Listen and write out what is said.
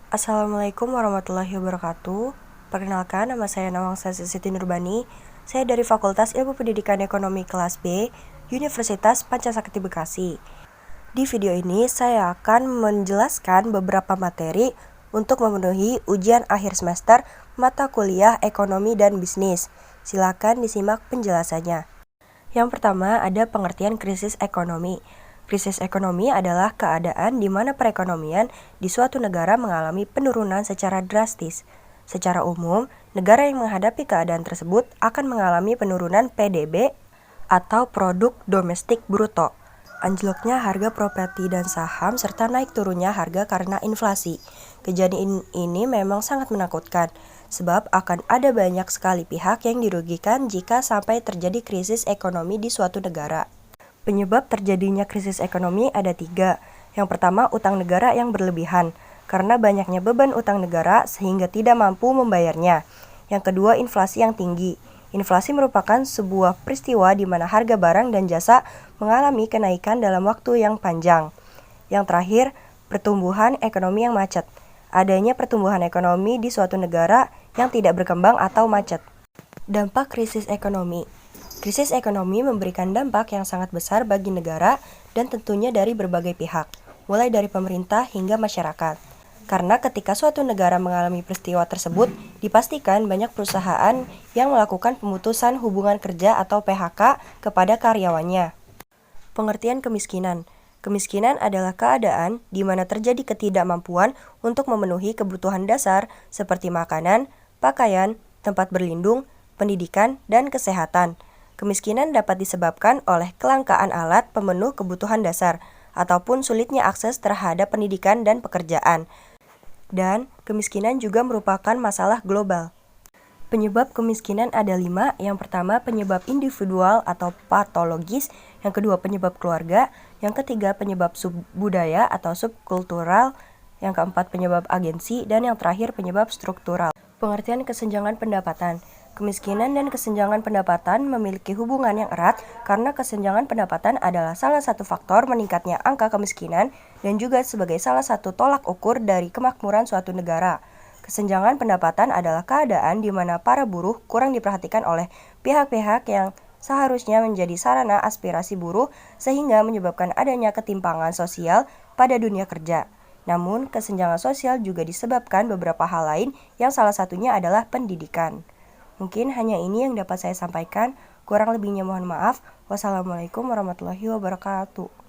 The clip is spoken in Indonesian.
Assalamualaikum warahmatullahi wabarakatuh. Perkenalkan, nama saya Nawangsa Siti Nurbani. Saya dari Fakultas Ilmu Pendidikan Ekonomi kelas B, Universitas Pancasakti Bekasi. Di video ini saya akan menjelaskan beberapa materi untuk memenuhi ujian akhir semester mata kuliah Ekonomi dan Bisnis. Silakan disimak penjelasannya. Yang pertama ada pengertian krisis ekonomi. Krisis ekonomi adalah keadaan di mana perekonomian di suatu negara mengalami penurunan secara drastis. Secara umum, negara yang menghadapi keadaan tersebut akan mengalami penurunan PDB atau produk domestik bruto. Anjloknya harga properti dan saham serta naik turunnya harga karena inflasi. Kejadian ini memang sangat menakutkan, sebab akan ada banyak sekali pihak yang dirugikan jika sampai terjadi krisis ekonomi di suatu negara. Penyebab terjadinya krisis ekonomi ada 3. Yang pertama, utang negara yang berlebihan, karena banyaknya beban utang negara sehingga tidak mampu membayarnya. Yang kedua, inflasi yang tinggi. Inflasi merupakan sebuah peristiwa di mana harga barang dan jasa mengalami kenaikan dalam waktu yang panjang. Yang terakhir, pertumbuhan ekonomi yang macet. Adanya pertumbuhan ekonomi di suatu negara yang tidak berkembang atau macet. Dampak krisis ekonomi. Krisis ekonomi memberikan dampak yang sangat besar bagi negara dan tentunya dari berbagai pihak, mulai dari pemerintah hingga masyarakat. Karena ketika suatu negara mengalami peristiwa tersebut, dipastikan banyak perusahaan yang melakukan pemutusan hubungan kerja atau PHK kepada karyawannya. Pengertian kemiskinan. Kemiskinan adalah keadaan di mana terjadi ketidakmampuan untuk memenuhi kebutuhan dasar seperti makanan, pakaian, tempat berlindung, pendidikan, dan kesehatan. Kemiskinan dapat disebabkan oleh kelangkaan alat pemenuh kebutuhan dasar ataupun sulitnya akses terhadap pendidikan dan pekerjaan. Dan kemiskinan juga merupakan masalah global. Penyebab kemiskinan ada 5. Yang pertama, penyebab individual atau patologis. Yang kedua, penyebab keluarga. Yang ketiga, penyebab subbudaya atau subkultural. Yang keempat, penyebab agensi. Dan yang terakhir, penyebab struktural. Pengertian kesenjangan pendapatan. Kemiskinan dan kesenjangan pendapatan memiliki hubungan yang erat karena kesenjangan pendapatan adalah salah satu faktor meningkatnya angka kemiskinan dan juga sebagai salah satu tolak ukur dari kemakmuran suatu negara. Kesenjangan pendapatan adalah keadaan di mana para buruh kurang diperhatikan oleh pihak-pihak yang seharusnya menjadi sarana aspirasi buruh sehingga menyebabkan adanya ketimpangan sosial pada dunia kerja. Namun, kesenjangan sosial juga disebabkan beberapa hal lain yang salah satunya adalah pendidikan. Mungkin hanya ini yang dapat saya sampaikan. Kurang lebihnya mohon maaf. Wassalamualaikum warahmatullahi wabarakatuh.